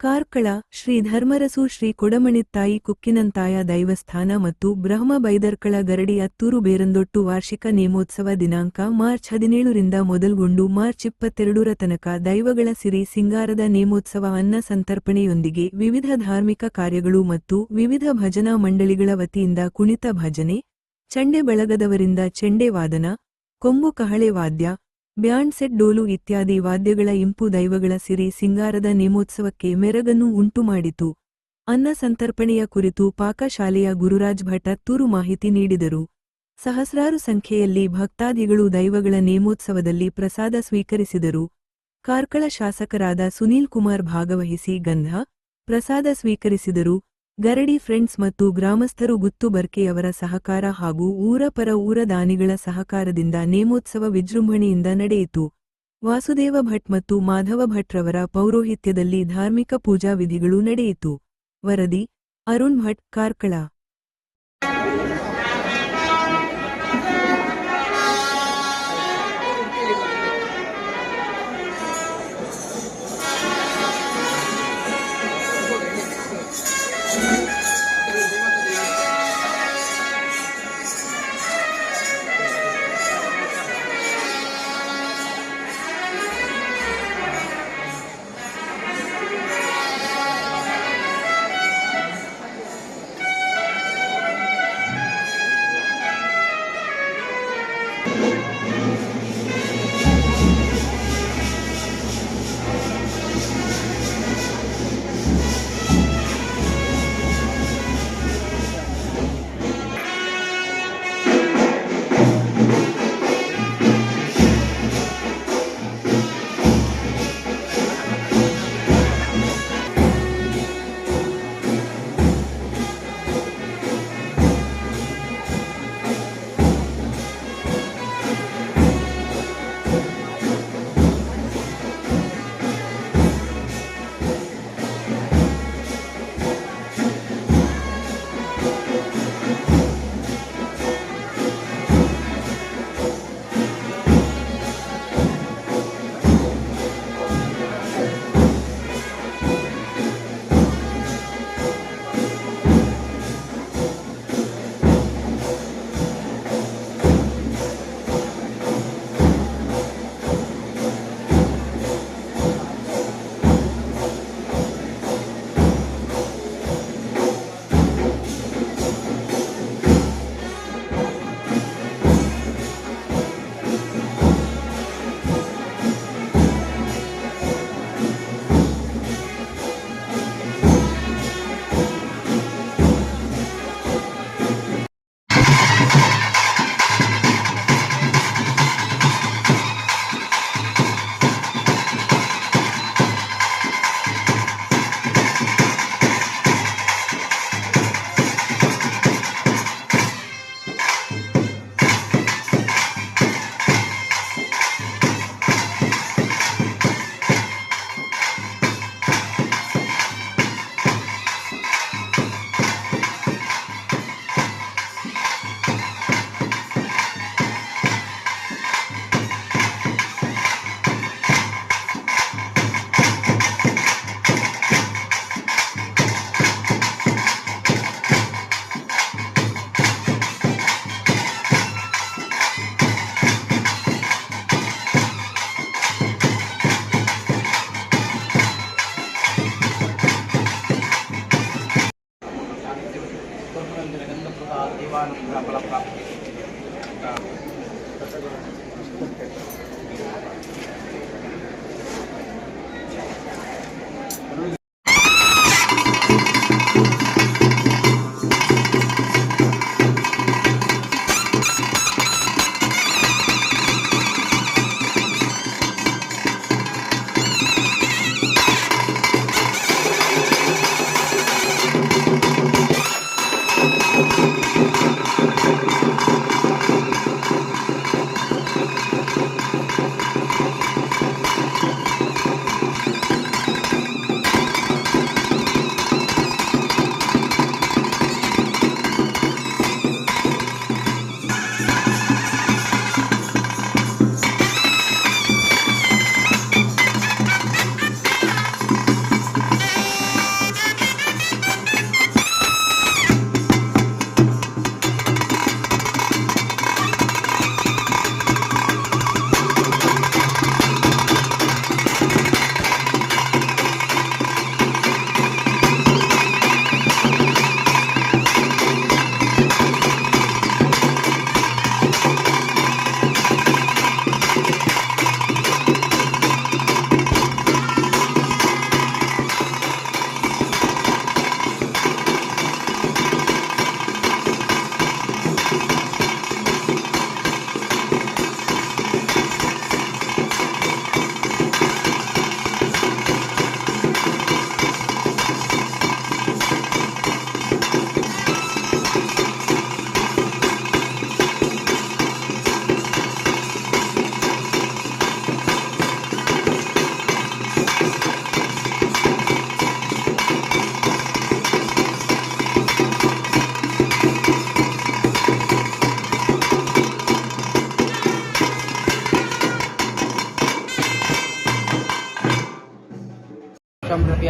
ಕಾರ್ಕಳ ಶ್ರೀ ಧರ್ಮರಸು ಶ್ರೀ ಕೊಡಮಣಿತ್ತಾಯಿ ಕುಕ್ಕಿನಂತಾಯ ದೈವಸ್ಥಾನ ಮತ್ತು ಬ್ರಹ್ಮ ಬೈದರ್ಕಳ ಗರಡಿ ಅತ್ತೂರು ಬೇರಂದೊಟ್ಟು ವಾರ್ಷಿಕ ನೇಮೋತ್ಸವ ದಿನಾಂಕ ಮಾರ್ಚ್ 17 ರಿಂದ ಮೊದಲ್ಗೊಂಡು ಮಾರ್ಚ್ 22 ತನಕ ದೈವಗಳ ಸಿರಿ ಸಿಂಗಾರದ ನೇಮೋತ್ಸವ ಅನ್ನ ಸಂತರ್ಪಣೆಯೊಂದಿಗೆ ವಿವಿಧ ಧಾರ್ಮಿಕ ಕಾರ್ಯಗಳು ಮತ್ತು ವಿವಿಧ ಭಜನಾ ಮಂಡಳಿಗಳ ವತಿಯಿಂದ ಕುಣಿತ ಭಜನೆ, ಚಂಡೆ ಬಳಗದವರಿಂದ ಚೆಂಡೆ ವಾದನ, ಕೊಂಬು ಕಹಳೆ ವಾದ್ಯ, ಬ್ಯಾಂಡ್ ಸೆಟ್ ಡೋಲು ಇತ್ಯಾದಿ ವಾದ್ಯಗಳ ಇಂಪು ದೈವಗಳ ಸಿರಿ ಸಿಂಗಾರದ ನೇಮೋತ್ಸವಕ್ಕೆ ಮೆರಗನ್ನು ಉಂಟುಮಾಡಿತು. ಅನ್ನ ಸಂತರ್ಪಣೆಯ ಕುರಿತು ಪಾಕಶಾಲೆಯ ಗುರುರಾಜ್ ಭಟ್ ಅತ್ತೂರು ಮಾಹಿತಿ ನೀಡಿದರು. ಸಹಸ್ರಾರು ಸಂಖ್ಯೆಯಲ್ಲಿ ಭಕ್ತಾದಿಗಳು ದೈವಗಳ ನೇಮೋತ್ಸವದಲ್ಲಿ ಪ್ರಸಾದ ಸ್ವೀಕರಿಸಿದರು. ಕಾರ್ಕಳ ಶಾಸಕರಾದ ಸುನೀಲ್ ಕುಮಾರ್ ಭಾಗವಹಿಸಿ ಗಂಧ, ಪ್ರಸಾದ ಸ್ವೀಕರಿಸಿದರು. ಗರಡಿ ಫ್ರೆಂಡ್ಸ್ ಮತ್ತು ಗ್ರಾಮಸ್ಥರು ಗುತ್ತು ಬರ್ಕೆಯವರ ಸಹಕಾರ ಹಾಗೂ ಊರ ಪರ ಊರ ದಾನಿಗಳ ಸಹಕಾರದಿಂದ ನೇಮೋತ್ಸವ ವಿಜೃಂಭಣೆಯಿಂದ ನಡೆಯಿತು. ವಾಸುದೇವ ಭಟ್ ಮತ್ತು ಮಾಧವ ಭಟ್ರವರ ಪೌರೋಹಿತ್ಯದಲ್ಲಿ ಧಾರ್ಮಿಕ ಪೂಜಾ ವಿಧಿಗಳು ನಡೆಯಿತು. ವರದಿ ಅರುಣ್ ಭಟ್, ಕಾರ್ಕಳ.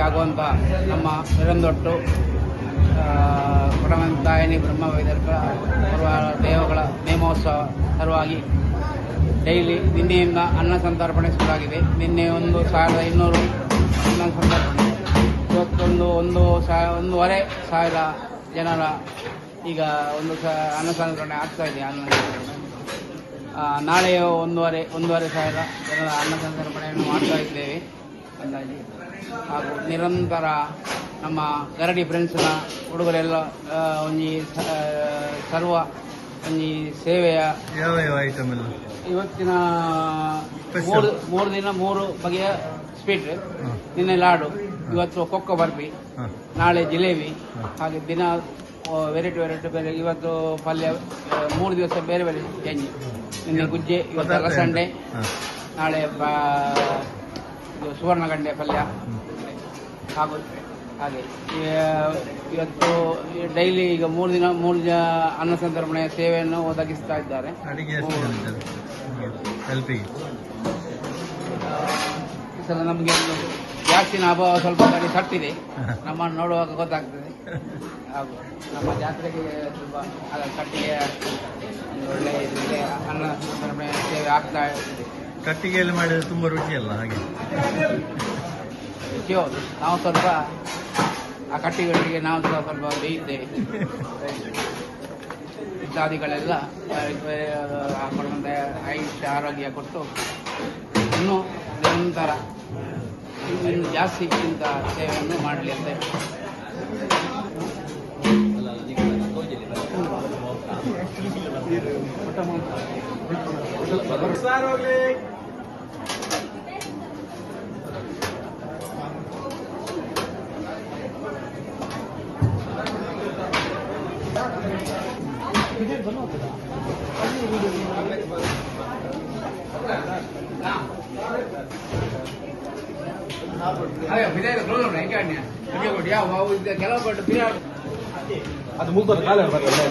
ಆಗುವಂಥ ನಮ್ಮ ಬೆರಂದೊಟ್ಟು ಕೊಡಮನಿತ್ತಾಯಿ ಬ್ರಹ್ಮ ವೈದರ್ಕ ಸರ್ವ ದೇವಗಳ ನೇಮೋತ್ಸವ ಸಲುವಾಗಿ ಡೈಲಿ ನಿನ್ನೆಯಿಂದ ಅನ್ನ ಸಂತರ್ಪಣೆ ಶುರುವಾಗಿದೆ. ನಿನ್ನೆ 1200 ಅನ್ನ ಸಂತರ್ಪಣೆ, ಇವತ್ತೊಂದು 1,500 ಜನರ ಈಗ ಅನ್ನ ಸಂತರ್ಪಣೆ ಆಗ್ತಾ ಇದೆ. ನಾಳೆ 1,500 ಜನರ ಅನ್ನ ಸಂತರ್ಪಣೆಯನ್ನು ಮಾಡ್ತಾ ಇದ್ದೇವೆ ಅಂದಾಜು. ಹಾಗೂ ನಿರಂತರ ನಮ್ಮ ಗರಡಿ ಫ್ರೆಂಡ್ಸ್ನ ಹುಡುಗರೆಲ್ಲ ಒಂಜಿ ಸರ್ವ ಒಂಜಿ ಸೇವೆಯ ಯಾವ ಐಟಮ್ ಎಲ್ಲ ಇವತ್ತಿನ 3 ದಿನ 3 ಬಗೆಯ ಸ್ವೀಟ್. ನಿನ್ನೆ ಲಾಡು, ಇವತ್ತು ಕೊಕ್ಕೋ ಬರ್ಫಿ, ನಾಳೆ ಜಿಲೇಬಿ, ಹಾಗೆ ದಿನ ವೆರೈಟಿ ಬೇರೆ. ಇವತ್ತು ಪಲ್ಯ 3 ದಿವಸ ಬೇರೆ ಬೇರೆ ಚೇಂಜ್. ನಿನ್ನೆ ಗುಜ್ಜೆ, ಇವತ್ತು ಅಲಸಂಡೆ, ನಾಳೆ ಸುವರ್ಣಗಂಡೆ ಪಲ್ಯ ಹಾಗೂ ಹಾಗೆ ಇವತ್ತು ಡೈಲಿ ಈಗ 3 ದಿನ ಅನ್ನ ಸಂತರ್ಪಣೆಯ ಸೇವೆಯನ್ನು ಒದಗಿಸ್ತಾ ಇದ್ದಾರೆ. ಈ ಸಲ ನಮಗೆ ಗ್ಯಾಸಿನ ಅಭಾವ ಸ್ವಲ್ಪ ಕಡೆ ತಟ್ಟಿದೆ, ನಮ್ಮನ್ನು ನೋಡುವಾಗ ಗೊತ್ತಾಗ್ತದೆ. ಹಾಗೂ ನಮ್ಮ ಜಾತ್ರೆಗೆ ತುಂಬ ಕಟ್ಟಿಗೆ ಒಳ್ಳೆ ಅನ್ನ ಸಂತರ್ಪಣೆ ಸೇವೆ ಆಗ್ತಾ ಇದೆ. ಕಟ್ಟಿಗೆಯಲ್ಲಿ ಮಾಡಿದ್ರೆ ತುಂಬ ರುಚಿಯಲ್ಲ ಹಾಗೆ ರುಚಿ ಹೌದು. ನಾವು ಸ್ವಲ್ಪ ಆ ಕಟ್ಟಿಗೆಗಳಿಗೆ ನಾವು ಸ್ವಲ್ಪ ಬೇಯಿದ್ದೇವೆ. ಇತ್ಯಾದಿಗಳೆಲ್ಲ ಹಾಕೊಂಡ ಆಯುಷ್ಯ ಆರೋಗ್ಯ ಕೊಟ್ಟು ಇನ್ನೂ ನಿರಂತರ ಇನ್ನು ಜಾಸ್ತಿ ಇಂಥ ಸೇವೆಯನ್ನು ಮಾಡಲಿ ಅಂತ ಅದು ಮುಗ್ದ ಕಾಲ ಬರ್ತದೆ.